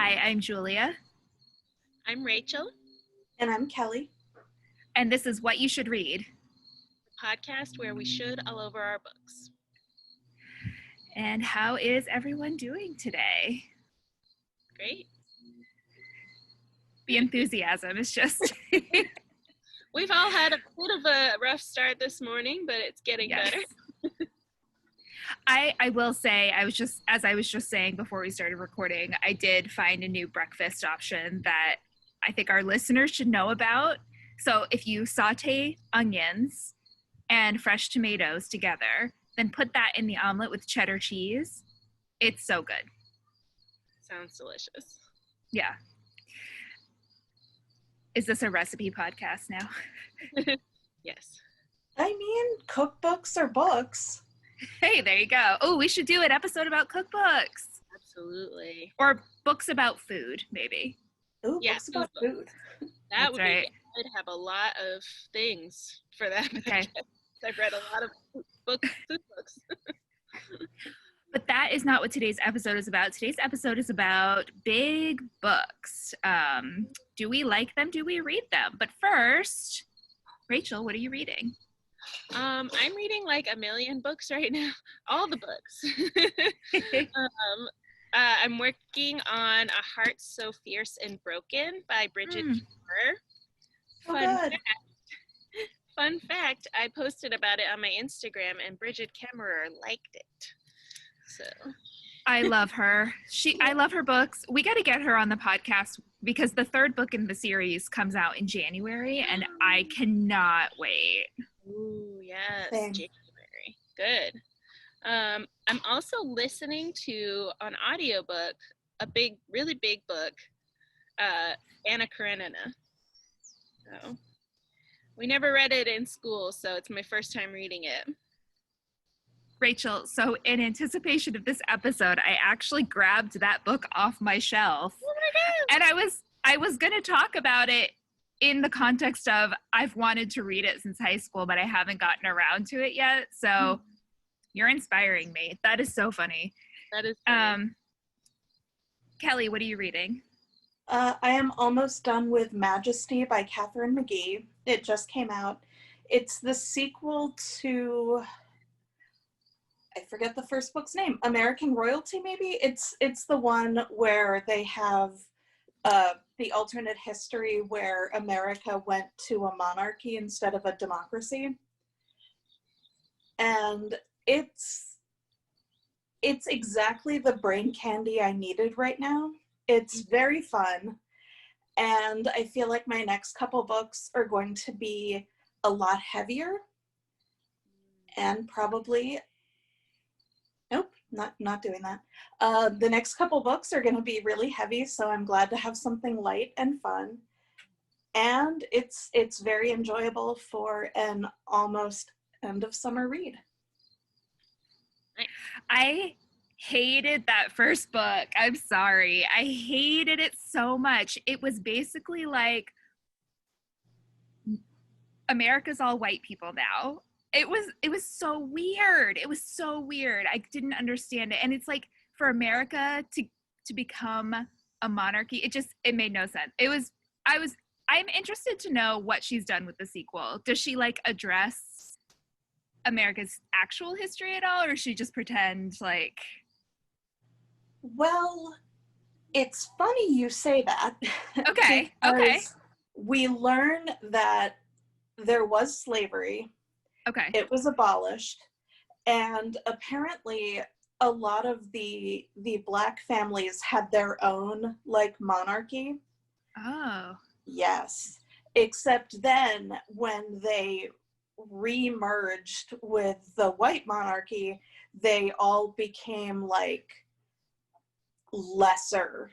Hi, I'm Julia, I'm Rachel, And I'm Kelly. and this is What You Should Read. the podcast where we should all over our books. And how is everyone doing today? Great. The enthusiasm is just... We've all had a bit of a rough start this morning, but it's getting better. I will say, as I was just saying before we started recording, I did find a new breakfast option that I think our listeners should know about. So if you saute onions and fresh tomatoes together, then put that in the omelet with cheddar cheese. It's so good. Sounds delicious. Yeah. Is this a recipe podcast now? Yes. I mean, cookbooks are books. Hey, there you go. Oh, we should do an episode about cookbooks. Absolutely. Or books about food, maybe. Ooh, Yeah, books about food food. That That's would right. be, I'd have a lot of things for that. Okay. I've read a lot of food books. But that is not what today's episode is about. Today's episode is about big books. Do we like them? Do we read them? But first, Rachel, what are you reading? I'm reading like a million books right now. All the books. I'm working on A Heart So Fierce and Broken by Bridget Kemmerer. Oh, good. Fun fact, I posted about it on my Instagram and Bridget Kemmerer liked it. So I love her. I love her books. We got to get her on the podcast because the third book in the series comes out in January and I cannot wait. Ooh, yes, Same. January. Good. I'm also listening to an audiobook, really big book, Anna Karenina. So we never read it in school, so it's my first time reading it. Rachel, so in anticipation of this episode, I actually grabbed that book off my shelf. Oh my God. And I was going to talk about it in the context of I've wanted to read it since high school, but I haven't gotten around to it yet. So you're inspiring me. That is so funny. That is funny. Kelly, what are you reading? I am almost done with Majesty by Catherine McGee. It just came out. It's the sequel to, I forget the first book's name, American Royalty, maybe? It's the one where they have the alternate history where America went to a monarchy instead of a democracy. And it's exactly the brain candy I needed right now. It's very fun. And I feel like my next couple books are going to be a lot heavier and probably, nope, not doing that. The next couple books are going to be really heavy, so I'm glad to have something light and fun. And it's very enjoyable for an almost end of summer read. I hated that first book. I'm sorry. I hated it so much. It was basically like America's all white people now. It was so weird. It was so weird. I didn't understand it. And it's like for America to become a monarchy, it made no sense. I'm interested to know what she's done with the sequel. Does she like address America's actual history at all, or does she just pretend like? Well, it's funny you say that. Okay. We learn that there was slavery. Okay. It was abolished. And apparently a lot of the Black families had their own like monarchy. Oh. Yes. Except then when they re-merged with the white monarchy, they all became like lesser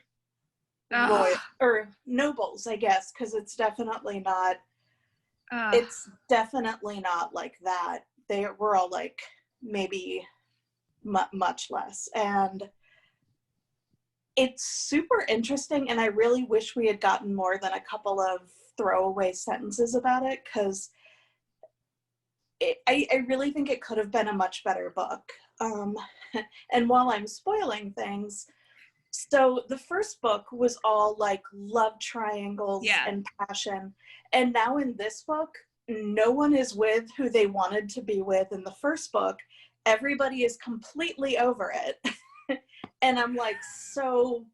royal or nobles, I guess, because it's definitely not like that. They were all like maybe much less, and it's super interesting, and I really wish we had gotten more than a couple of throwaway sentences about it, because I really think it could have been a much better book. And while I'm spoiling things, So the first book was all like love triangles and passion. And now in this book, no one is with who they wanted to be with in the first book. Everybody is completely over it. And I'm like, so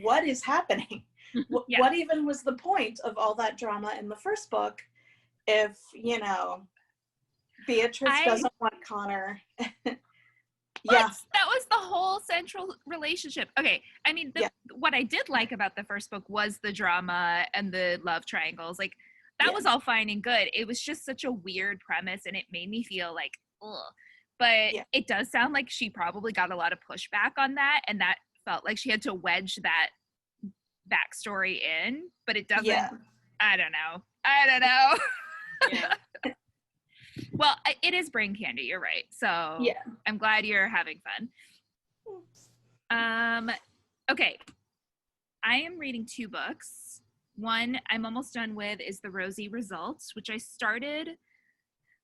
what is happening? What even was the point of all that drama in the first book if, you know, Beatrice doesn't want Connor? Yeah, that was the whole central relationship. Okay, I mean, what I did like about the first book was the drama and the love triangles. Like, that was all fine and good. It was just such a weird premise, and it made me feel like, ugh. But it does sound like she probably got a lot of pushback on that, and that felt like she had to wedge that backstory in. But it doesn't. I don't know. Yeah. Well, it is brain candy, you're right. So I'm glad you're having fun. Okay. I am reading 2 books. One I'm almost done with is The Rosy Results, which I started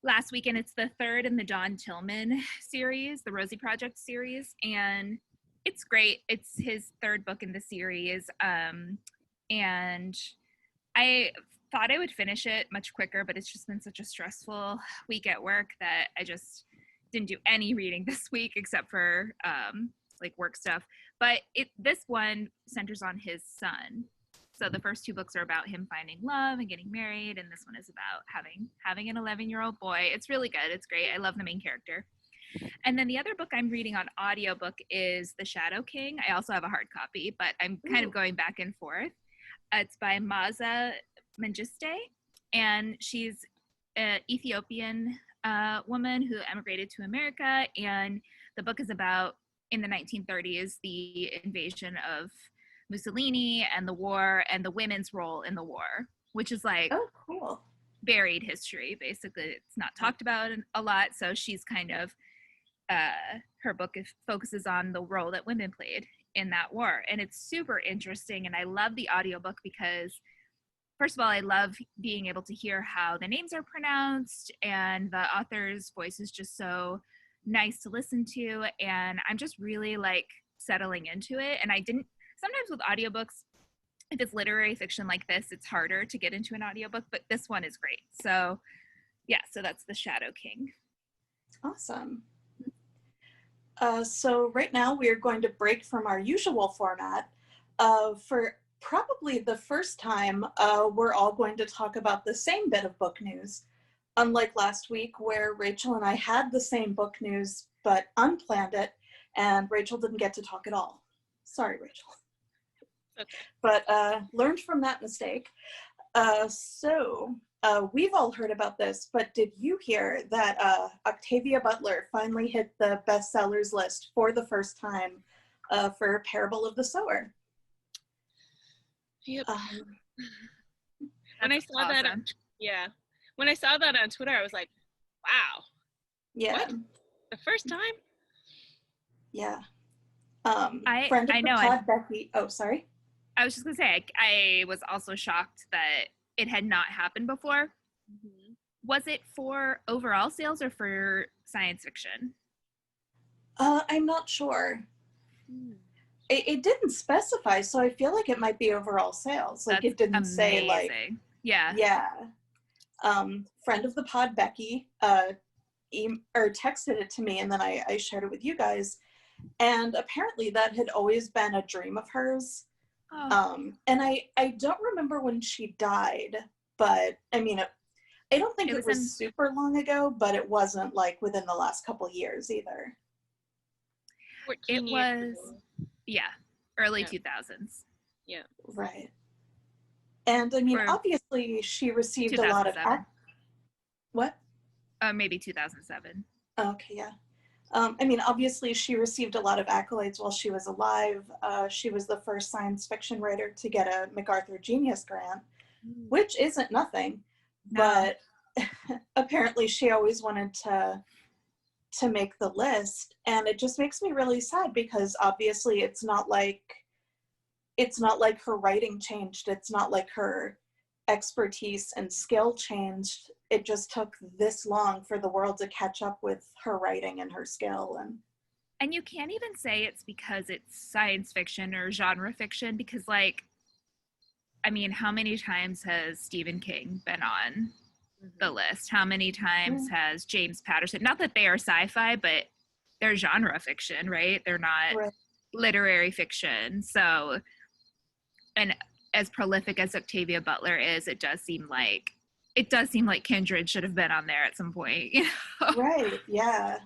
last week, and it's the 3rd in the Don Tillman series, the Rosie Project series, and it's great. It's his 3rd book in the series, and I thought I would finish it much quicker, but it's just been such a stressful week at work that I just didn't do any reading this week except for like work stuff. But this one centers on his son. So the first 2 books are about him finding love and getting married, and this one is about having an 11-year-old boy. It's really good. It's great. I love the main character. And then the other book I'm reading on audiobook is The Shadow King. I also have a hard copy, but I'm kind of going back and forth. It's by Maza Mengiste, and she's an Ethiopian woman who emigrated to America, and the book is about, in the 1930s, the invasion of Mussolini and the war and the women's role in the war, which is like buried history. Basically, it's not talked about a lot, so she's kind of her book focuses on the role that women played in that war, and it's super interesting. And I love the audiobook because, first of all, I love being able to hear how the names are pronounced, and the author's voice is just so nice to listen to, and I'm just really like settling into it. And sometimes with audiobooks, if it's literary fiction like this, it's harder to get into an audiobook, but this one is great. So so that's The Shadow King. Awesome. So right now we are going to break from our usual format. For probably the first time, we're all going to talk about the same bit of book news. Unlike last week where Rachel and I had the same book news but unplanned it, and Rachel didn't get to talk at all. Sorry, Rachel. Okay. But learned from that mistake. So we've all heard about this, but did you hear that Octavia Butler finally hit the bestsellers list for the first time for Parable of the Sower? Yep. When I saw that, when I saw that on Twitter, I was like, wow. Yeah. What? The first time? Yeah. Friend of the pod, Becky. Oh, sorry. I was just gonna say, I was also shocked that it had not happened before. Mm-hmm. Was it for overall sales or for science fiction? I'm not sure. It didn't specify, so I feel like it might be overall sales. Like, it didn't say, like, friend of the pod, Becky, texted it to me, and then I shared it with you guys. And apparently that had always been a dream of hers. And I don't remember when she died, but I mean, I don't think it was super long ago, but it wasn't like within the last couple years either. It was, early 2000s. Yeah. Right. And I mean, obviously she received a lot of... What? Maybe 2007. Okay, yeah. I mean, obviously she received a lot of accolades while she was alive. She was the first science fiction writer to get a MacArthur Genius Grant, which isn't nothing, but apparently she always wanted to make the list. And it just makes me really sad because obviously it's not like her writing changed. It's not like her expertise and skill changed. It just took this long for the world to catch up with her writing and her skill. And And you can't even say it's because it's science fiction or genre fiction, because, like, I mean, how many times has Stephen King been on the list? How many times has James Patterson? Not that they are sci-fi, but they're genre fiction, right? They're not Right. literary fiction. So, and as prolific as Octavia Butler is, it does seem like Kindred should have been on there at some point, you know? Right, yeah.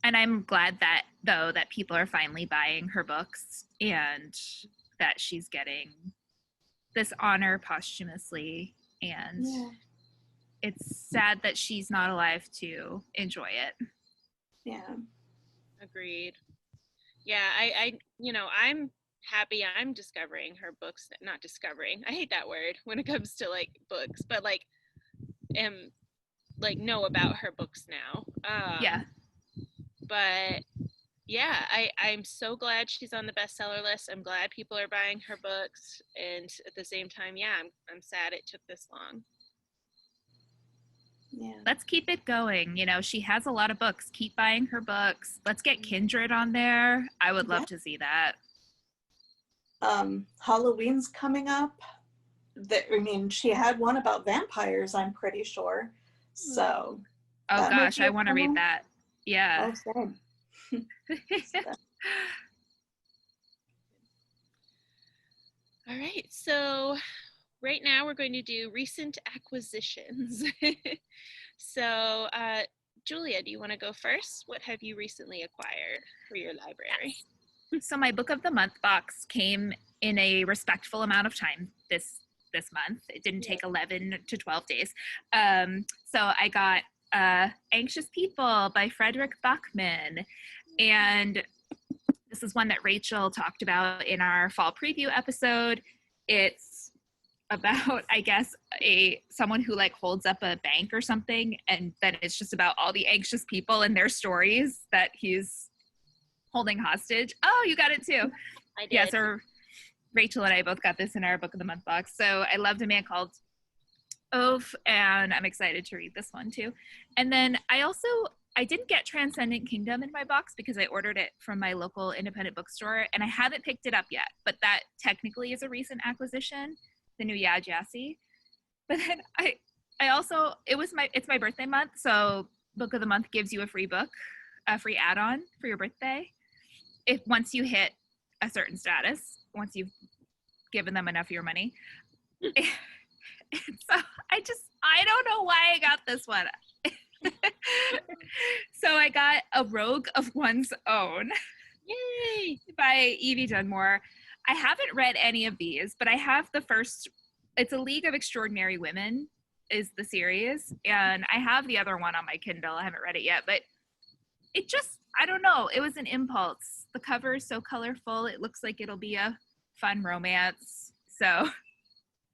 And I'm glad that, though, that people are finally buying her books and that she's getting this honor posthumously. And it's sad that she's not alive to enjoy it. Yeah. Agreed. Yeah, I'm happy I'm discovering her books. Not discovering. I hate that word when it comes to like books, but like am like know about her books now. Yeah. But yeah, I'm so glad she's on the bestseller list. I'm glad people are buying her books, and at the same time, yeah, I'm sad it took this long. Yeah. Let's keep it going. You know, she has a lot of books. Keep buying her books. Let's get Kindred on there. I would love to see that. Halloween's coming up. She had one about vampires, I'm pretty sure. So. Oh gosh, I want to read that. Yeah. Oh, same. All right, so right now we're going to do recent acquisitions. So, Julia, do you want to go first? What have you recently acquired for your library? So my book of the month box came in a respectful amount of time this month. It didn't take 11 to 12 days. So I got Anxious People by Frederick Bachman. And this is one that Rachel talked about in our fall preview episode. It's about, I guess, someone who like holds up a bank or something, and then it's just about all the anxious people and their stories that he's holding hostage. Oh, you got it too. I did. Yeah, so Rachel and I both got this in our book of the month box. So I loved A Man Called Ove, and I'm excited to read this one too. And then I didn't get Transcendent Kingdom in my box because I ordered it from my local independent bookstore, and I haven't picked it up yet, but that technically is a recent acquisition, the new Yad Yassi. But then it's my birthday month, so book of the month gives you a free book, a free add-on for your birthday. Once you hit a certain status, once you've given them enough of your money. So I don't know why I got this one. So I got A Rogue of One's Own. Yay! By Evie Dunmore. I haven't read any of these, but I have the first. It's A League of Extraordinary Women is the series, and I have the other one on my Kindle. I haven't read it yet, but it just, I don't know, it was an impulse. The cover is so colorful. It looks like it'll be a fun romance. So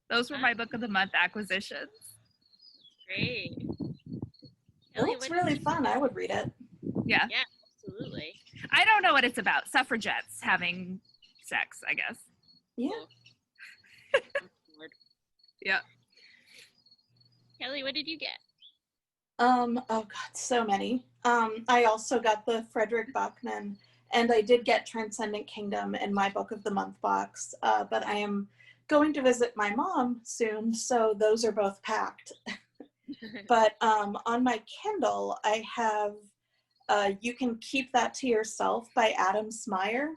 those were my book of the month acquisitions. Great. It looks really fun. I would read it. Yeah. Yeah, absolutely. I don't know what it's about. Suffragettes having sex, I guess. Yeah. Yeah. Kelly, what did you get? Oh God, so many. I also got the Frederick Bachman, and I did get Transcendent Kingdom in my book of the month box, but I am going to visit my mom soon, so those are both packed. But on my Kindle, I have You Can Keep That to Yourself by Adam Smyer.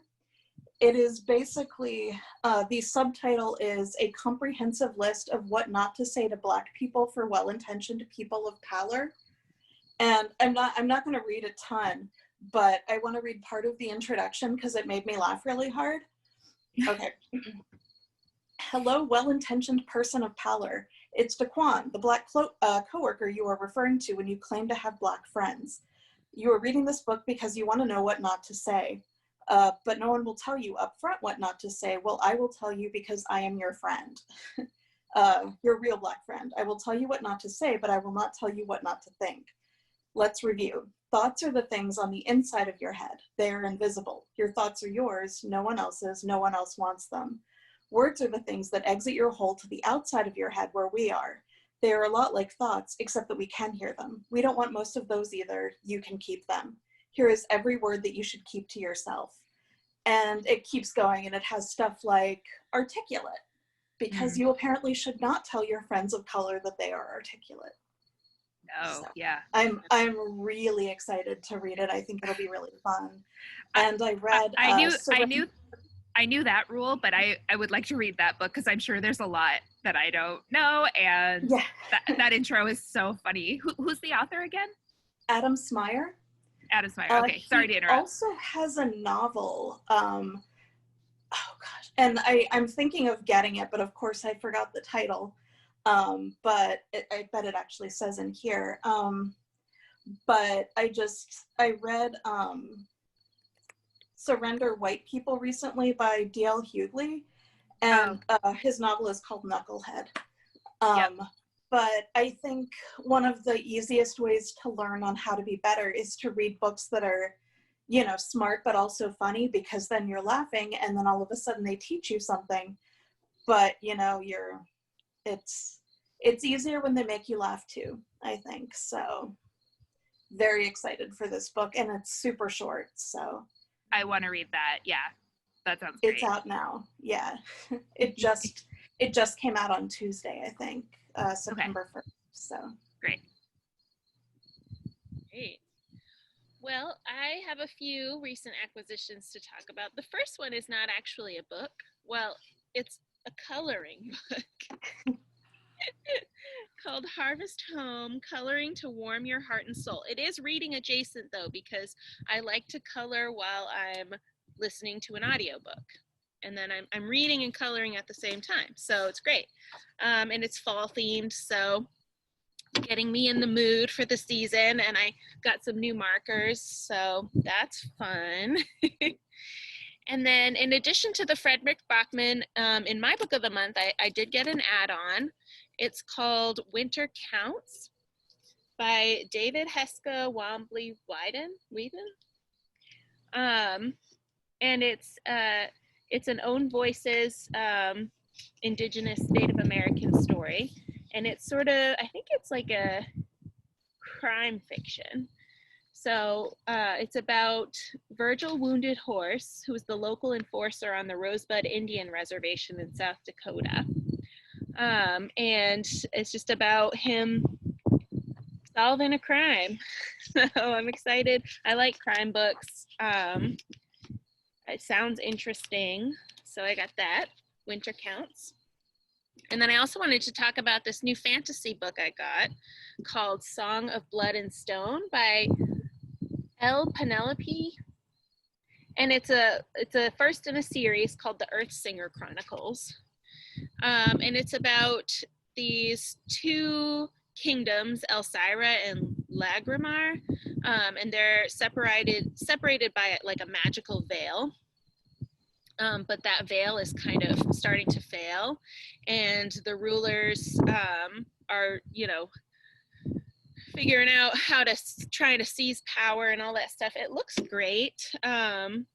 It is basically, the subtitle is A Comprehensive List of What Not to Say to Black People for Well-Intentioned People of Color. And I'm not going to read a ton, but I want to read part of the introduction because it made me laugh really hard. Okay. Hello, well-intentioned person of color. It's Daquan, the Black coworker you are referring to when you claim to have Black friends. You are reading this book because you want to know what not to say. But no one will tell you up front what not to say. Well, I will tell you because I am your friend, your real Black friend. I will tell you what not to say, but I will not tell you what not to think. Let's review. Thoughts are the things on the inside of your head. They are invisible. Your thoughts are yours, no one else's, no one else wants them. Words are the things that exit your hole to the outside of your head where we are. They are a lot like thoughts, except that we can hear them. We don't want most of those either. You can keep them. here is every word that you should keep to yourself. And it keeps going, and it has stuff like articulate, because you apparently should not tell your friends of color that they are articulate. No, So yeah. I'm really excited to read it. I think it'll be really fun. And I read I knew that rule, but I would like to read that book because I'm sure there's a lot that I don't know, and that intro is so funny. Who's the author again? Adam Smyer. Adam Smyer. Okay, sorry to interrupt. He also has a novel. Oh gosh, and I'm thinking of getting it, but of course I forgot the title. But I bet it actually says in here. But I read Surrender White People recently by D.L. Hughley, and his novel is called Knucklehead. But I think one of the easiest ways to learn on how to be better is to read books that are, you know, smart but also funny, because then you're laughing, and then all of a sudden they teach you something. But you know, it's easier when they make you laugh too, I think. So very excited for this book, and it's super short, so I want to read that. Yeah, that sounds great. It's out now. Yeah. It just came out on Tuesday, I think, September 1st. So great. Well, I have a few recent acquisitions to talk about. The first one is not actually a book. Well, it's a coloring book called Harvest Home, Coloring to Warm Your Heart and Soul. It is reading adjacent, though, because I like to color while I'm listening to an audiobook. And then I'm reading and coloring at the same time. So it's great. And it's fall themed, so getting me in the mood for the season. And I got some new markers, so that's fun. And then in addition to the Frederick Bachman, in my book of the month, I did get an add-on. It's called Winter Counts by David Heska Wombley Weeden. And it's an Own Voices Indigenous Native American story. And it's sort of, I think it's like a crime fiction. So it's about Virgil Wounded Horse, who is the local enforcer on the Rosebud Indian Reservation in South Dakota. And it's just about him solving a crime. So I'm excited. I like crime books. It sounds interesting. So I got that, Winter Counts. And then I also wanted to talk about this new fantasy book I got called Song of Blood and Stone by L. Penelope. And it's a first in a series called the Earthsinger Chronicles. And it's about these two kingdoms, Elsira and Lagrimar, and they're separated by like a magical veil. But that veil is kind of starting to fail, and the rulers are, you know, figuring out how to try to seize power and all that stuff. It looks great. And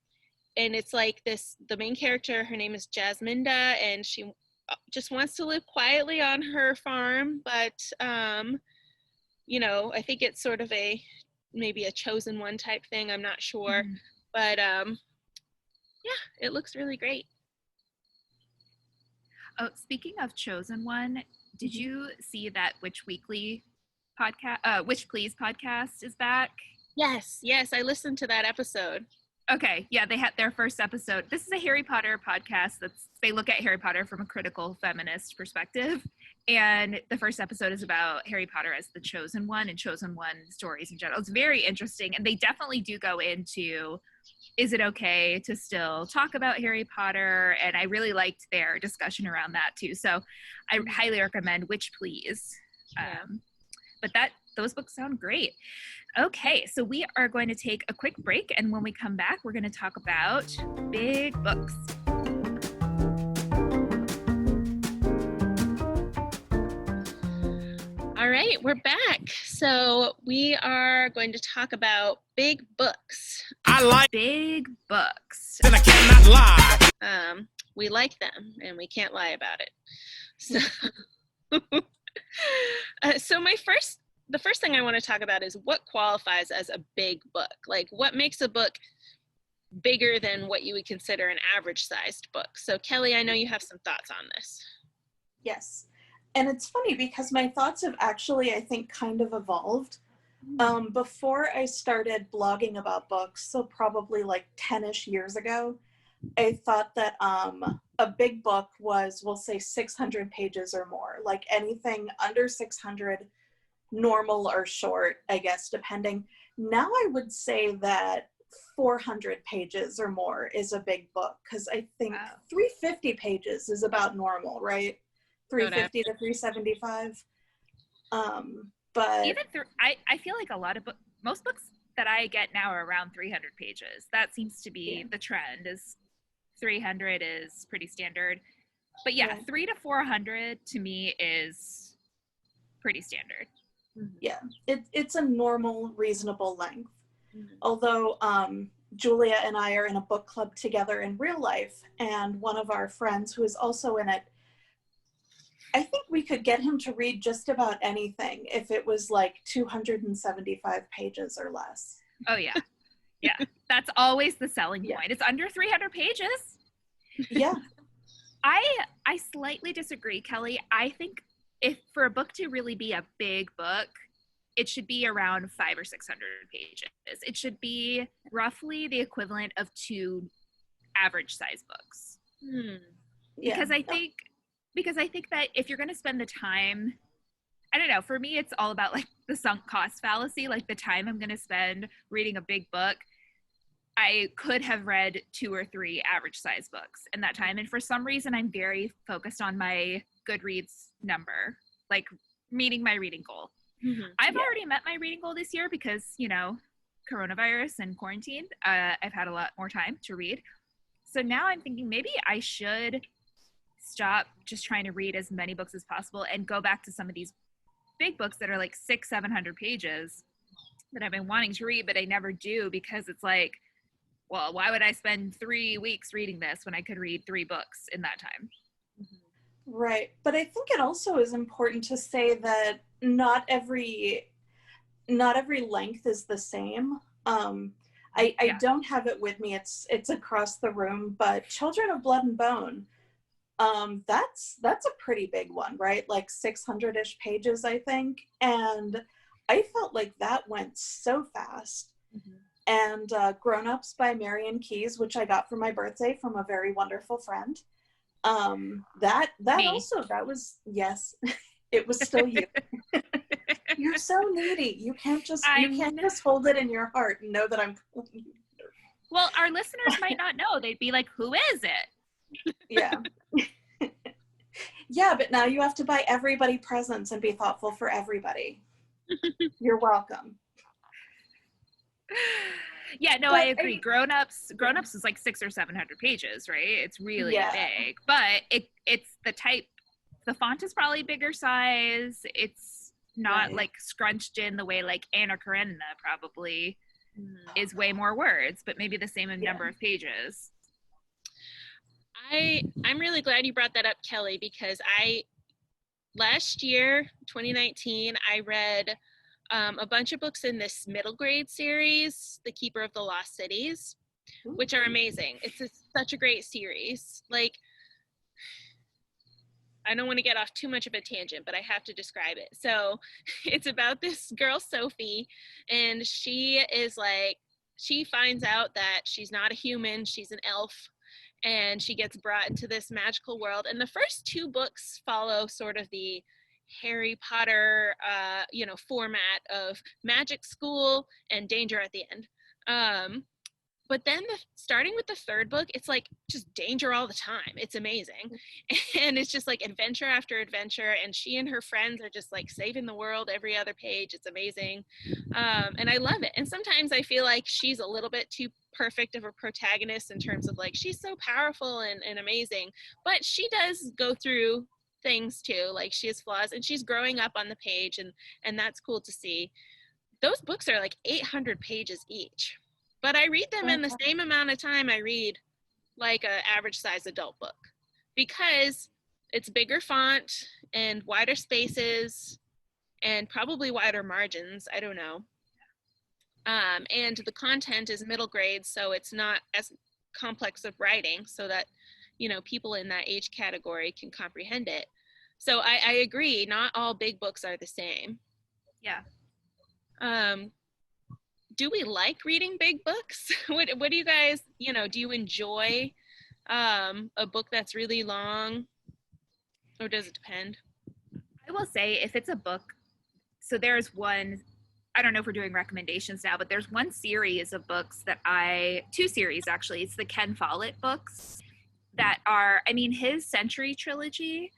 it's like the main character, her name is Jasminda, and she just wants to live quietly on her farm, but you know, I think it's sort of maybe a chosen one type thing, I'm not sure. But yeah, it looks really great. Oh, speaking of chosen one, did you see that Witch Weekly podcast, Witch Please podcast is back? Yes, I listened to that episode. Okay, yeah, they had their first episode. This is a Harry Potter podcast they look at Harry Potter from a critical feminist perspective. And the first episode is about Harry Potter as the chosen one and chosen one stories in general. It's very interesting. And they definitely do go into, is it okay to still talk about Harry Potter? And I really liked their discussion around that too. So I highly recommend Witch Please. But those books sound great. Okay, so we are going to take a quick break, and when we come back, we're going to talk about big books. All right, we're back. So we are going to talk about big books. I like big books. And I cannot lie. We like them, and we can't lie about it. So, so my first the first thing I want to talk about is what qualifies as a big book. Like, what makes a book bigger than what you would consider an average sized book? So Kelly, I know you have some thoughts on this. Yes. And it's funny because my thoughts have actually, I think, kind of evolved. Before I started blogging about books, so probably like 10-ish years ago, I thought that a big book was, we'll say 600 pages or more, like anything under 600, normal or short, I guess, depending. Now I would say that 400 pages or more is a big book, because I think 350 pages is about normal, right? 350 to 375. But even I feel like a lot of most books that I get now are around 300 pages. That seems to be the trend. Is 300 is pretty standard. But yeah, 300 to 400 to me is pretty standard. Yeah, it's a normal, reasonable length. Although Julia and I are in a book club together in real life, and one of our friends who is also in it, I think we could get him to read just about anything if it was like 275 pages or less. Oh yeah. Yeah. That's always the selling point. It's under 300 pages. Yeah. I slightly disagree, Kelly. I think if for a book to really be a big book, it should be around 500 or 600 pages. It should be roughly the equivalent of 2 average size books. Because I think that if you're going to spend the time, I don't know, for me, it's all about like the sunk cost fallacy, like the time I'm going to spend reading a big book. I could have read 2 or 3 average size books in that time. And for some reason, I'm very focused on my Goodreads number, like meeting my reading goal. I've already met my reading goal this year because, you know, coronavirus and quarantine, I've had a lot more time to read. So now I'm thinking maybe I should stop just trying to read as many books as possible and go back to some of these big books that are like 600-700 pages that I've been wanting to read, but I never do because it's like, well, why would I spend 3 weeks reading this when I could read 3 books in that time? Right. But I think it also is important to say that not every length is the same. I don't have it with me. It's across the room, but Children of Blood and Bone, that's a pretty big one, right? Like 600-ish pages, I think. And I felt like that went so fast. And Grown Ups by Marian Keyes, which I got for my birthday from a very wonderful friend. That was, yes, it was still you. You're so needy. You can't just hold it in your heart and know that I'm. Well, our listeners might not know. They'd be like, who is it? Yeah. Yeah, but now you have to buy everybody presents and be thoughtful for everybody. You're welcome. Yeah, no, I agree. Grown Ups is like 600 or 700 pages, right? It's really big, but it's the type. The font is probably bigger size. It's not like scrunched in the way like Anna Karenina probably is way more words, but maybe the same number of pages. I'm really glad you brought that up, Kelly, because last year, 2019, I read a bunch of books in this middle grade series, The Keeper of the Lost Cities, which are amazing. It's such a great series. Like, I don't want to get off too much of a tangent, but I have to describe it. So it's about this girl, Sophie, and she finds out that she's not a human, she's an elf, and she gets brought into this magical world. And the first 2 books follow sort of the Harry Potter, format of magic school and danger at the end. But then starting with the 3rd book, it's like just danger all the time. It's amazing. And it's just like adventure after adventure. And she and her friends are just like saving the world every other page. It's amazing. And I love it. And sometimes I feel like she's a little bit too perfect of a protagonist in terms of like, she's so powerful and amazing. But she does go through things too. Like, she has flaws and she's growing up on the page. And that's cool to see. Those books are like 800 pages each. But I read them in the same amount of time I read like an average size adult book, because it's bigger font and wider spaces and probably wider margins. I don't know. And the content is middle grade, so it's not as complex of writing, so that, you know, people in that age category can comprehend it. So I agree, not all big books are the same. Yeah. Do we like reading big books? What do you guys, you know, do you enjoy a book that's really long, or does it depend? I will say if it's a book, so there's one, I don't know if we're doing recommendations now, but there's one series of books that two series actually. It's the Ken Follett books that are, I mean, his Century trilogy,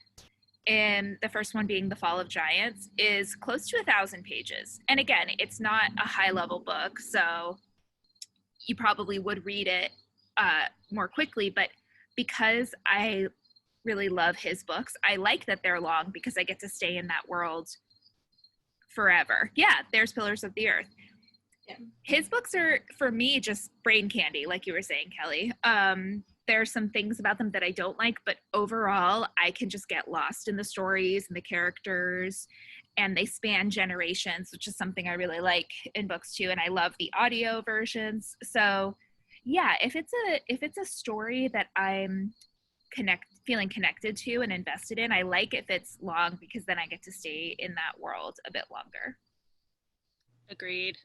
and the first one being The Fall of Giants, is close to 1,000 pages. And again, it's not a high level book, so you probably would read it more quickly, but because I really love his books, I like that they're long because I get to stay in that world forever. Yeah, there's Pillars of the Earth. Yeah. His books are, for me, just brain candy, like you were saying, Kelly. There's some things about them that I don't like, but overall, I can just get lost in the stories and the characters, and they span generations, which is something I really like in books too. And I love the audio versions. So yeah, if it's a story that I'm feeling connected to and invested in, I like if it's long, because then I get to stay in that world a bit longer. Agreed.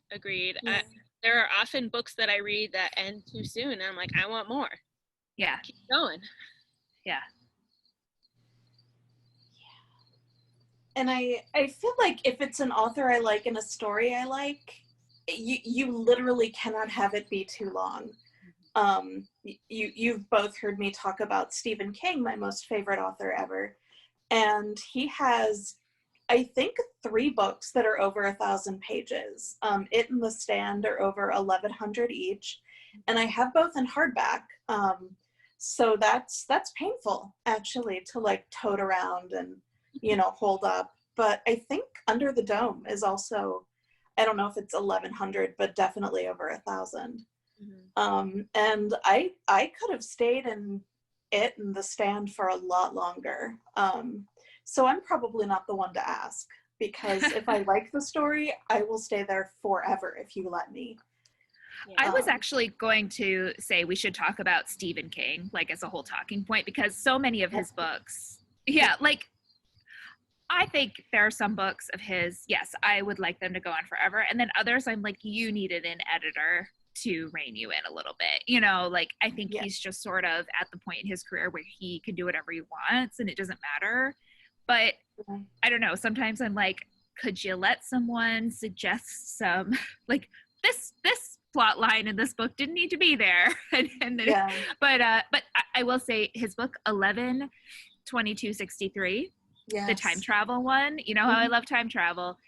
Yeah. There are often books that I read that end too soon, and I'm like, I want more. Yeah. Keep going. Yeah. And I feel like if it's an author I like and a story I like, you literally cannot have it be too long. You've both heard me talk about Stephen King, my most favorite author ever, and he has, I think, 3 books that are over 1,000 pages. It and The Stand are over 1,100 each, and I have both in hardback. So that's painful, actually, to like tote around and, you know, hold up. But I think Under the Dome is also, I don't know if it's 1,100, but definitely over 1,000. Mm-hmm. And I could have stayed in it and The Stand for a lot longer. So I'm probably not the one to ask, because if I like the story, I will stay there forever if you let me. Yeah. I was actually going to say we should talk about Stephen King, like, as a whole talking point, because so many of his books, yeah, like, I think there are some books of his, yes, I would like them to go on forever. And then others, I'm like, you needed an editor to rein you in a little bit. You know, like, I think he's just sort of at the point in his career where he can do whatever he wants and it doesn't matter. But I don't know, sometimes I'm like, could you let someone suggest some, like, this plot line in this book didn't need to be there. But I will say his book 11/22/63, the time travel one, you know how I love time travel.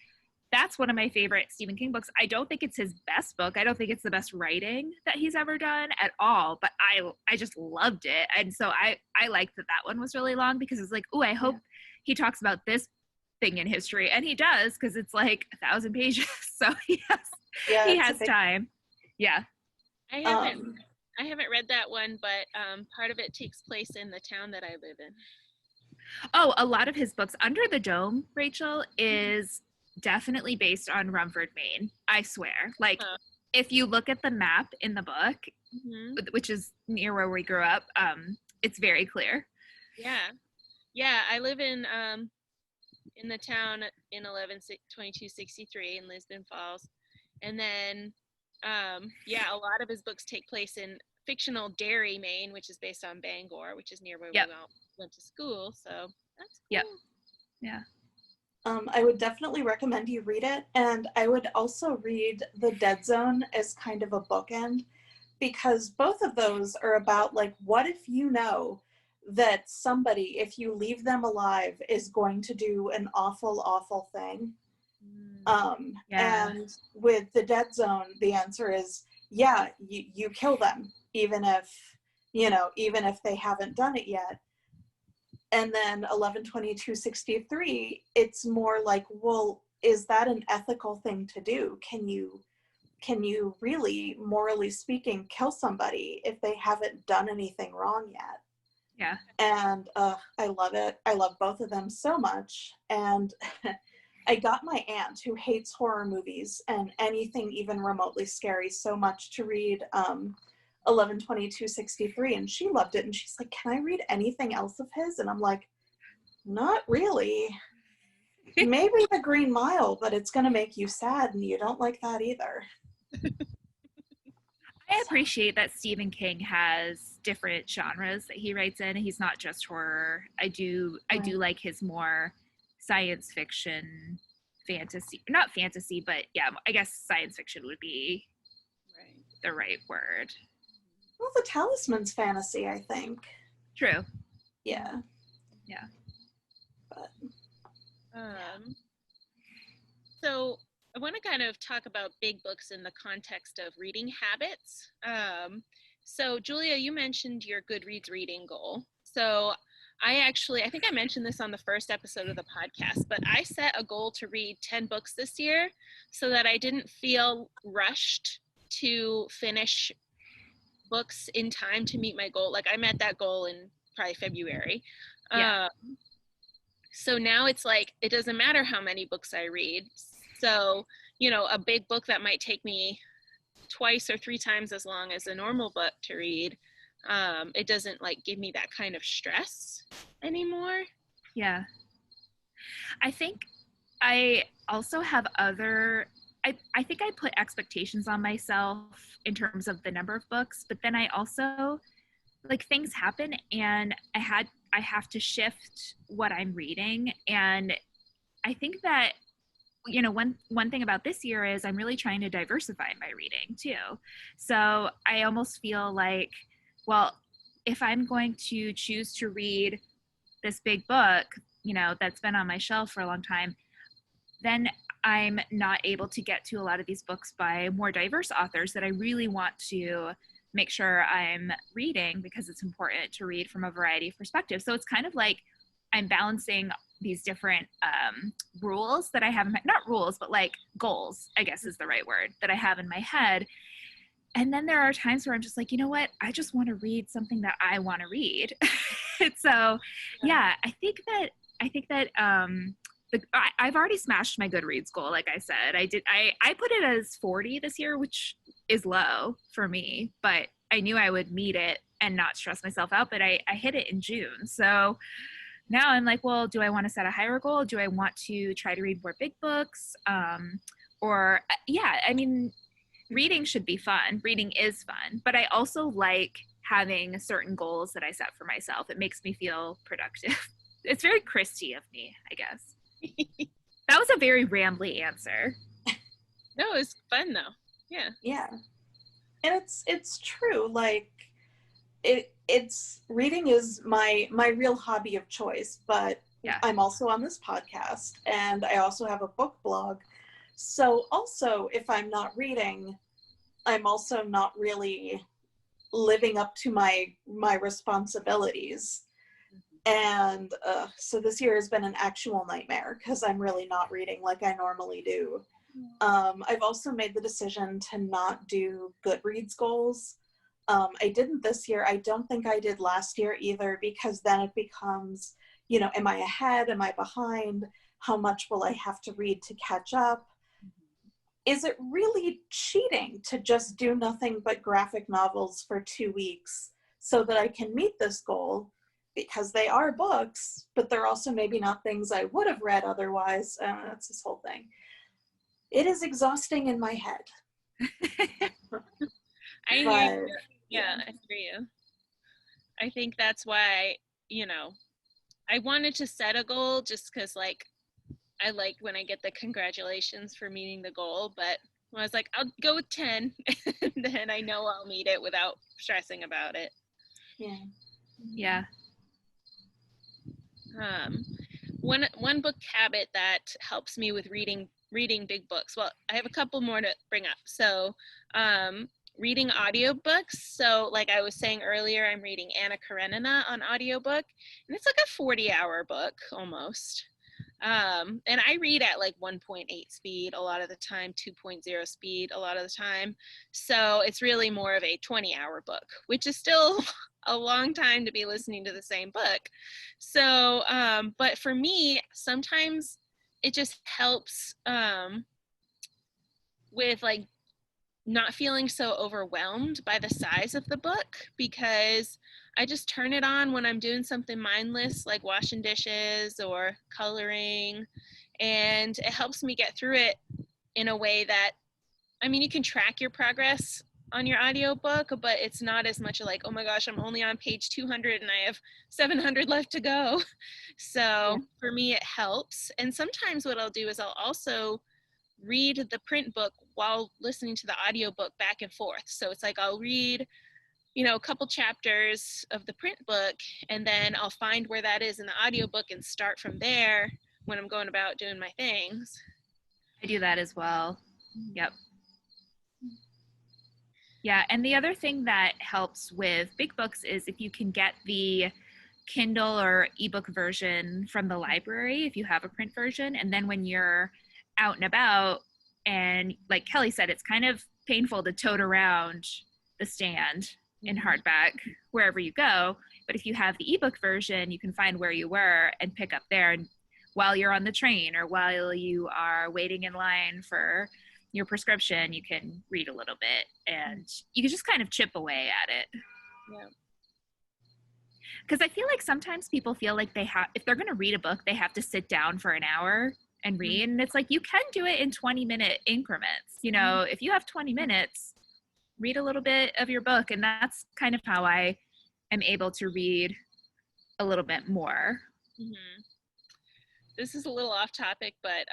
That's one of my favorite Stephen King books. I don't think it's his best book. I don't think it's the best writing that he's ever done at all, but I just loved it. And so I liked that one was really long, because it's like, oh, I hope he talks about this thing in history. And he does, because it's like 1,000 pages. So he has time. Yeah. I haven't read that one, but part of it takes place in the town that I live in. Oh, a lot of his books. Under the Dome, Rachel, is definitely based on Rumford, Maine. I swear. Like, if you look at the map in the book, which is near where we grew up, it's very clear. Yeah, I live in the town in 11/22/63 in Lisbon Falls, and then a lot of his books take place in fictional Derry, Maine, which is based on Bangor, which is near where we all went to school. So that's cool. Yeah. I would definitely recommend you read it, and I would also read The Dead Zone as kind of a bookend, because both of those are about, like, what if you know that somebody, if you leave them alive, is going to do an awful, awful thing. And with The Dead Zone, the answer is, you kill them, even if they haven't done it yet. And then 11/22/63, it's more like, well, is that an ethical thing to do? Can you really, morally speaking, kill somebody if they haven't done anything wrong yet? Yeah. And I love it. I love both of them so much. And I got my aunt, who hates horror movies and anything even remotely scary, so much to read 11/22/63, and she loved it. And she's like, "Can I read anything else of his?" And I'm like, "Not really. Maybe The Green Mile, but it's going to make you sad, and you don't like that either." I appreciate that Stephen King has different genres that he writes in. He's not just horror. I do like his more science fiction, fantasy, not fantasy, but yeah, I guess science fiction would be the right word. Well, The Talisman's fantasy, I think. True. Yeah. But so I want to kind of talk about big books in the context of reading habits. So Julia, you mentioned your Goodreads reading goal. So I think I mentioned this on the first episode of the podcast, but I set a goal to read 10 books this year so that I didn't feel rushed to finish books in time to meet my goal. Like I met that goal in probably February. Yeah. So now it's like, it doesn't matter how many books I read. So, a big book that might take me twice or 3 times as long as a normal book to read, it doesn't like give me that kind of stress anymore. Yeah. I think I also have I think I put expectations on myself in terms of the number of books, but then I also, like, things happen and I have to shift what I'm reading. And I think that, one thing about this year is I'm really trying to diversify my reading too. So I almost feel like, well, if I'm going to choose to read this big book, that's been on my shelf for a long time, then I'm not able to get to a lot of these books by more diverse authors that I really want to make sure I'm reading, because it's important to read from a variety of perspectives. So it's kind of like I'm balancing these different rules that I have, not rules, but like goals, I guess is the right word, that I have in my head. And then there are times where I'm just like, you know what? I just want to read something that I want to read. So yeah, I think that I've already smashed my Goodreads goal. Like I said, I put it as 40 this year, which is low for me, but I knew I would meet it and not stress myself out, but I hit it in June. So now I'm like, well, do I want to set a higher goal? Do I want to try to read more big books? Reading should be fun. Reading is fun, but I also like having certain goals that I set for myself. It makes me feel productive. It's very Christy of me, I guess. That was a very rambly answer. No, it's fun though. Yeah. Yeah. And it's true. Like it's reading is my real hobby of choice, but yeah. I'm also on this podcast and I also have a book blog. So also, if I'm not reading, I'm also not really living up to my responsibilities. And so this year has been an actual nightmare because I'm really not reading like I normally do. I've also made the decision to not do Goodreads goals. I didn't this year. I don't think I did last year either, because then it becomes, am I ahead? Am I behind? How much will I have to read to catch up? Is it really cheating to just do nothing but graphic novels for 2 weeks so that I can meet this goal? Because they are books, but they're also maybe not things I would have read otherwise. That's this whole thing. It is exhausting in my head. I hear you. Yeah, I hear you. I think that's why, I wanted to set a goal just because, like, I like when I get the congratulations for meeting the goal, but I was like, I'll go with 10, and then I know I'll meet it without stressing about it. Yeah. Yeah. One book habit that helps me with reading big books. Well, I have a couple more to bring up. So, reading audiobooks. So, like I was saying earlier, I'm reading Anna Karenina on audiobook, and it's like a 40-hour book almost. And I read at like 1.8 speed a lot of the time, 2.0 speed a lot of the time. So it's really more of a 20-hour book, which is still a long time to be listening to the same book. So, but for me, sometimes it just helps with like not feeling so overwhelmed by the size of the book, because I just turn it on when I'm doing something mindless like washing dishes or coloring, and it helps me get through it in a way that, I mean, you can track your progress on your audiobook, but it's not as much like, oh my gosh, I'm only on page 200 and I have 700 left to go. So for me, it helps. And sometimes what I'll do is I'll also read the print book while listening to the audiobook back and forth. So it's like I'll read, you know, a couple chapters of the print book, and then I'll find where that is in the audiobook and start from there when I'm going about doing my things. I do that as well. Yep. Yeah, and the other thing that helps with big books is if you can get the Kindle or ebook version from the library, if you have a print version, and then when you're out and about, and like Kelly said, it's kind of painful to tote around the stand in hardback wherever you go, but if you have the ebook version, you can find where you were and pick up there, and while you're on the train or while you are waiting in line for your prescription, you can read a little bit and you can just kind of chip away at it. Yeah. Because I feel like sometimes people feel like they have, if they're going to read a book, they have to sit down for an hour and read. And it's like, you can do it in 20-minute increments. You know, if you have 20 minutes, read a little bit of your book. And that's kind of how I am able to read a little bit more. Mm-hmm. This is a little off topic, but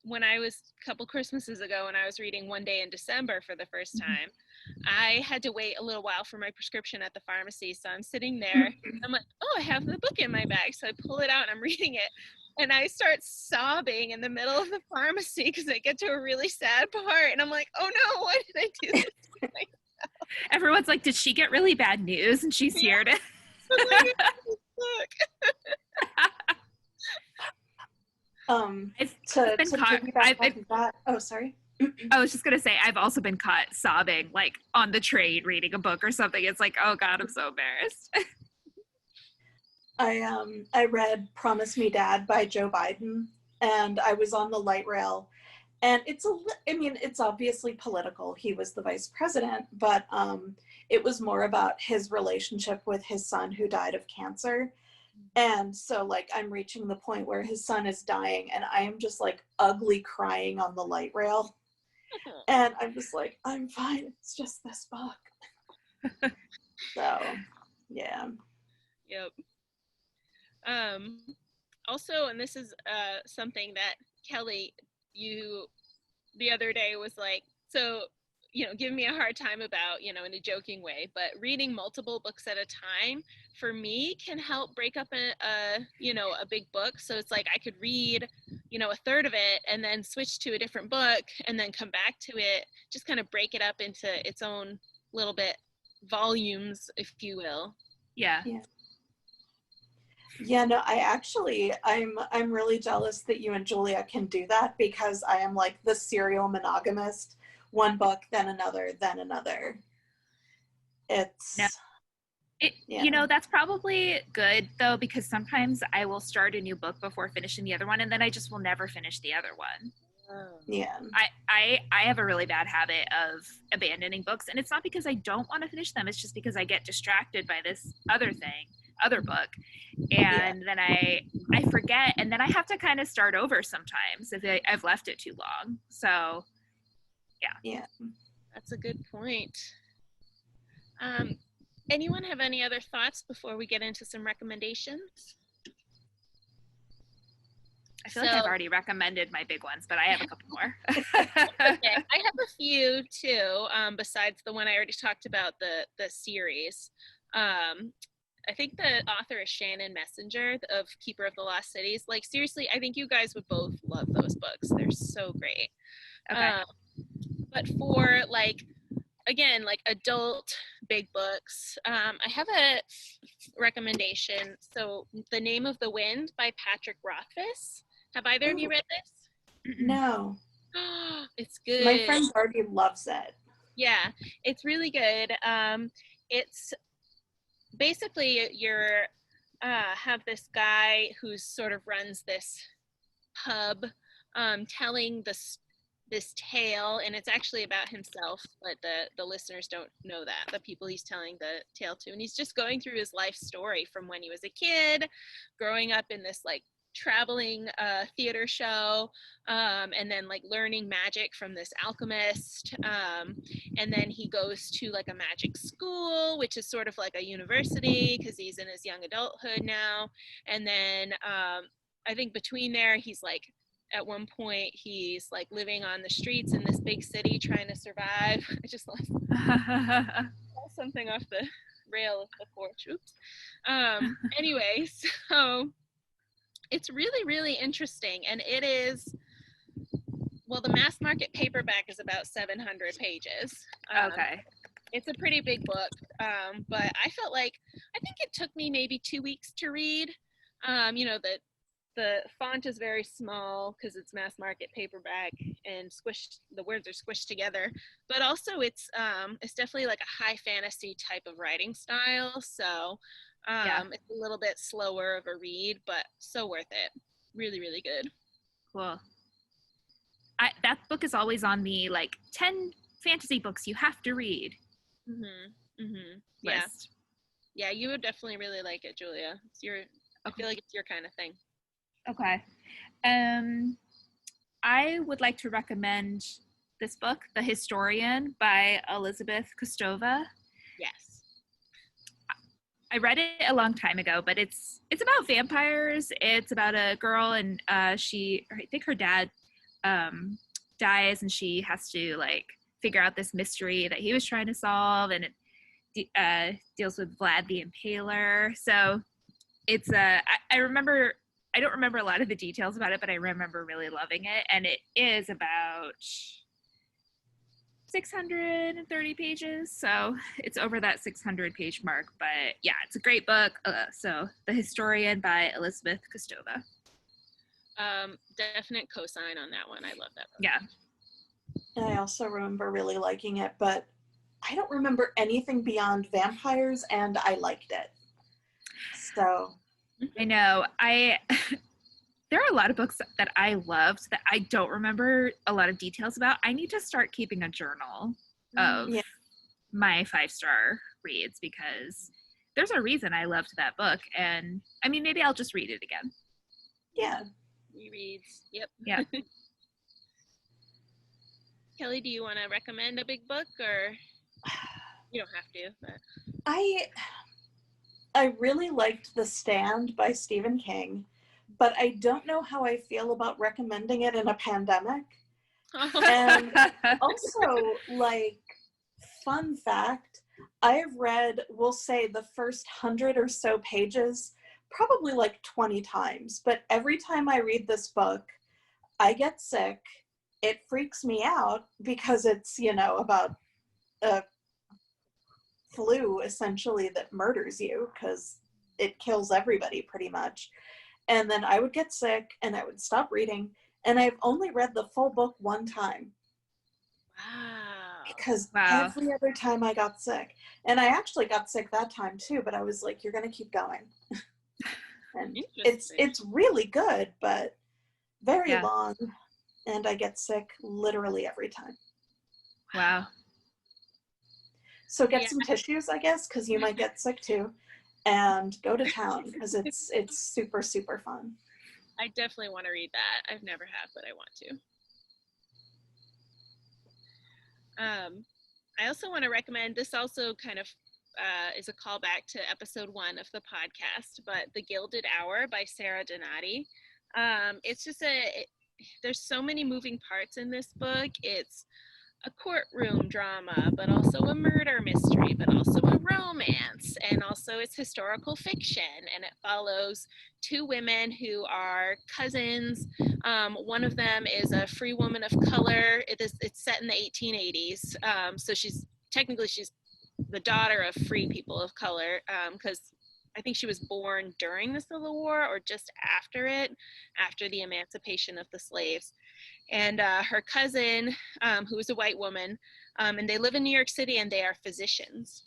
when I was a couple Christmases ago, when I was reading One Day in December for the first time, I had to wait a little while for my prescription at the pharmacy. So I'm sitting there, I'm like, oh, I have the book in my bag. So I pull it out and I'm reading it. And I start sobbing in the middle of the pharmacy because I get to a really sad part. And I'm like, oh no, why did I do this to myself? Everyone's like, did she get really bad news? And she's here to... Look. To piggyback off of that. Oh, sorry. I was just gonna say, I've also been caught sobbing, like on the train reading a book or something. It's like, oh God, I'm so embarrassed. I read Promise Me Dad by Joe Biden, and I was on the light rail, and it's obviously political. He was the vice president, but it was more about his relationship with his son who died of cancer. And so like I'm reaching the point where his son is dying and I am just like ugly crying on the light rail. And I'm just like, I'm fine. It's just this book. So, yeah. Yep. Also, and this is something that Kelly, you the other day was like, so, you know, give me a hard time about, you know, in a joking way, but reading multiple books at a time for me can help break up a big book. So it's like I could read, you know, a third of it and then switch to a different book and then come back to it, just kind of break it up into its own little bit volumes, if you will. Yeah. Yeah, no, I'm really jealous that you and Julia can do that, because I am like the serial monogamist. One book, then another, then another. It's... No. You know, that's probably good though, because sometimes I will start a new book before finishing the other one, and then I just will never finish the other one. Yeah. I have a really bad habit of abandoning books, and it's not because I don't want to finish them. It's just because I get distracted by this other book, and then I forget, and then I have to kind of start over sometimes if I've left it too long. So, yeah. That's a good point. Anyone have any other thoughts before we get into some recommendations? I feel like I've already recommended my big ones, but I have a couple more. Okay. I have a few too, besides the one I already talked about, the series. I think the author is Shannon Messenger of Keeper of the Lost Cities. Like, seriously, I think you guys would both love those books. They're so great. Okay. But for again, adult big books, I have a recommendation. So The Name of the Wind by Patrick Rothfuss. Have either of you read this? No. It's good. My friend Barbie loves it. Yeah, it's really good. It's basically you have this guy who sort of runs this pub telling this tale, and it's actually about himself, but the listeners don't know that, the people he's telling the tale to. And he's just going through his life story from when he was a kid, growing up in this like traveling theater show, and then like learning magic from this alchemist, and then he goes to like a magic school, which is sort of like a university because he's in his young adulthood now. And then I think between there he's like, at one point he's like living on the streets in this big city trying to survive. I just lost something off the rail of the porch. Oops. Anyway, so it's really, really interesting. And it is, well, the mass market paperback is about 700 pages. Okay. It's a pretty big book, but I felt like, I think it took me maybe 2 weeks to read. You know, the font is very small because it's mass market paperback and squished, the words are squished together, but also it's definitely like a high fantasy type of writing style. So it's a little bit slower of a read, but so worth it. Really, really good. Cool. That book is always on the like 10 fantasy books you have to read Yeah. list. Yeah, you would definitely really like it, Julia. It's your, I feel like it's your kind of thing. Okay. I would like to recommend this book, The Historian by Elizabeth Kostova. Yes. I read it a long time ago, but it's about vampires. It's about a girl, and I think her dad dies, and she has to like figure out this mystery that he was trying to solve, and it deals with Vlad the Impaler. So it's I don't remember a lot of the details about it, but I remember really loving it. And it is about 630 pages. So it's over that 600 page mark. But yeah, it's a great book. So The Historian by Elizabeth Kostova. Definite cosign on that one. I love that book. Yeah. And I also remember really liking it, but I don't remember anything beyond vampires, and I liked it. So I know. There are a lot of books that I loved that I don't remember a lot of details about. I need to start keeping a journal of my 5-star reads, because there's a reason I loved that book. And I mean, maybe I'll just read it again. Yeah. Rereads. Yep. Yeah. Kelly, do you want to recommend a big book, or you don't have to? But I really liked The Stand by Stephen King, but I don't know how I feel about recommending it in a pandemic. And also, like, fun fact, I have read, we'll say, the first 100 or so pages probably like 20 times, but every time I read this book, I get sick. It freaks me out because it's, you know, about a flu essentially that murders you because it kills everybody pretty much. And then I would get sick and I would stop reading, and I've only read the full book one time. Wow. Because every other time I got sick, and I actually got sick that time too, but I was like, you're gonna keep going. And it's really good, but very long, and I get sick literally every time. Wow. So get some tissues, I guess, because you might get sick too, and go to town because it's super, super fun. I definitely want to read that. I've never have, but I want to. I also want to recommend, this also kind of is a callback to episode 1 of the podcast, but The Gilded Hour by Sarah Donati. It's just there's so many moving parts in this book. It's a courtroom drama, but also a murder mystery, but also a romance, and also it's historical fiction, and it follows 2 women who are cousins. One of them is a free woman of color. It's set in the 1880s, so she's the daughter of free people of color, because I think she was born during the Civil War or just after it, after the emancipation of the slaves. And her cousin, who is a white woman, and they live in New York City, and they are physicians.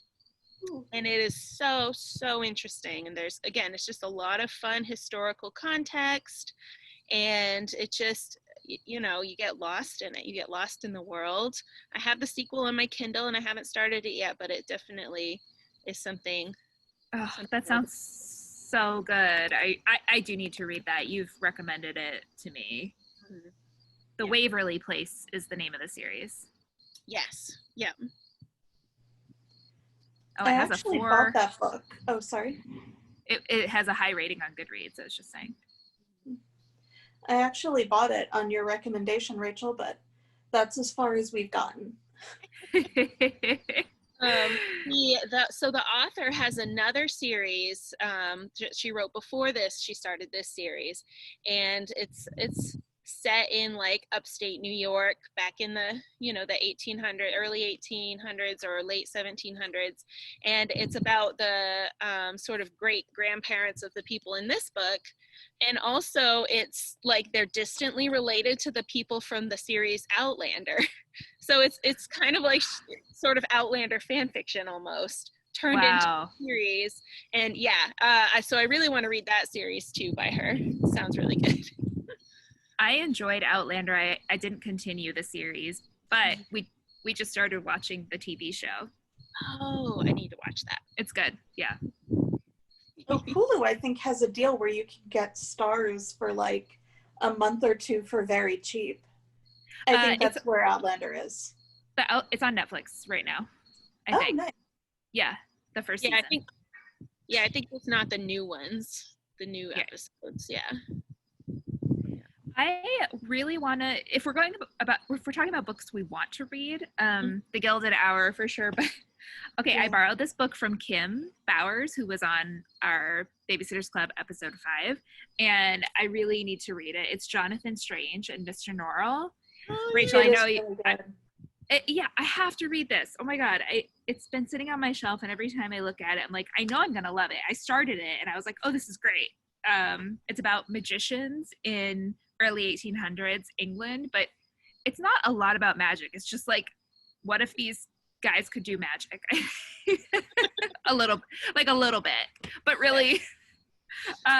Ooh. And it is so interesting. And it's just a lot of fun historical context. and it just, you know, you get lost in it. You get lost in the world. I have the sequel on my Kindle and I haven't started it yet, but it definitely is something. Oh, that sounds so good. I do need to read that. You've recommended it to me. Mhm. The Yeah. Waverly Place is the name of the series. Yes. Yeah. Oh, I it has a actually 4. bought that book. Oh, sorry. It has a high rating on Goodreads, I was just saying. I actually bought it on your recommendation, Rachel, but that's as far as we've gotten. So the author has another series. She wrote before this. She started this series, and it's set in like upstate New York back in the, you know, the early 1800s or late 1700s, and it's about the sort of great grandparents of the people in this book. And also it's like they're distantly related to the people from the series Outlander. So it's kind of like sort of Outlander fan fiction almost turned into a series. And yeah, so I really want to read that series too by her. Sounds really good. I enjoyed Outlander. I didn't continue the series, but we just started watching the TV show. Oh, I need to watch that. It's good. Yeah. Oh, Hulu, I think, has a deal where you can get stars for like a month or two for very cheap. I think that's where Outlander is. It's on Netflix right now, I think. Nice. Yeah, the first season. I think it's not the new ones, the new episodes. Yeah. I really want to, if we're talking about books we want to read, The Gilded Hour for sure, but okay, yeah. I borrowed this book from Kim Bowers, who was on our Babysitters Club episode 5, and I really need to read it. It's Jonathan Strange and Mr. Norrell. Rachel, I know you. I have to read this. Oh my God. It's been sitting on my shelf, and every time I look at it, I'm like, I know I'm going to love it. I started it and I was like, oh, this is great. It's about magicians in early 1800s England, but it's not a lot about magic. It's just like, what if these guys could do magic? a little bit, but really,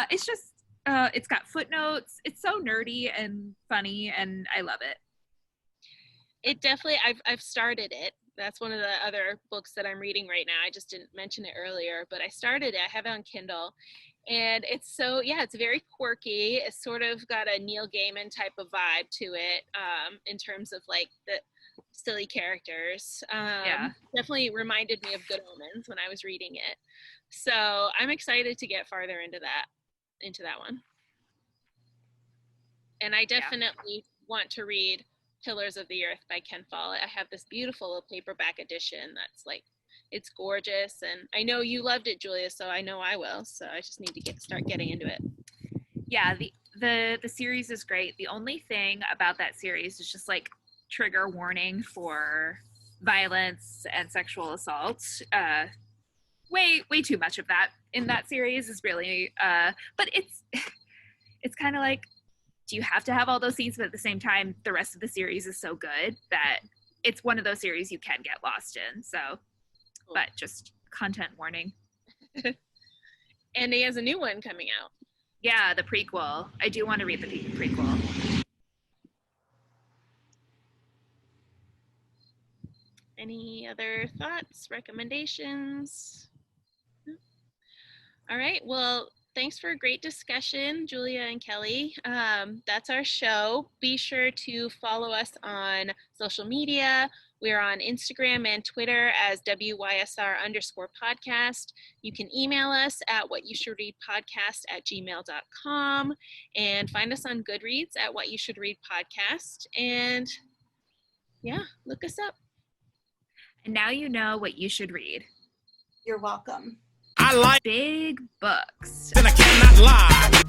it's just, it's got footnotes. It's so nerdy and funny, and I love it. It definitely, I've started it. That's one of the other books that I'm reading right now. I just didn't mention it earlier, but I started it. I have it on Kindle, and it's so, it's very quirky. It's sort of got a Neil Gaiman type of vibe to it, in terms of like the silly characters. Definitely reminded me of Good Omens when I was reading it. So I'm excited to get farther into that one. And I definitely want to read Pillars of the Earth by Ken Follett. I have this beautiful paperback edition that's like, it's gorgeous, and I know you loved it, Julia, so I know I will. So I just need to start getting into it. Yeah, the series is great. The only thing about that series is just like trigger warning for violence and sexual assault. Way too much of that in that series is really, but it's kind of like, do you have to have all those scenes? But at the same time, the rest of the series is so good that it's one of those series you can get lost in. So, cool. But just content warning. And he has a new one coming out. Yeah, the prequel. I do want to read the prequel. Any other thoughts, recommendations? All right, well, thanks for a great discussion, Julia and Kelly. That's our show. Be sure to follow us on social media. We're on Instagram and Twitter as WYSR_podcast. You can email us at whatyoushouldreadpodcast@gmail.com, and find us on Goodreads at What You Should Read Podcast. And look us up. And now you know what you should read. You're welcome. I like big books. Then I cannot lie.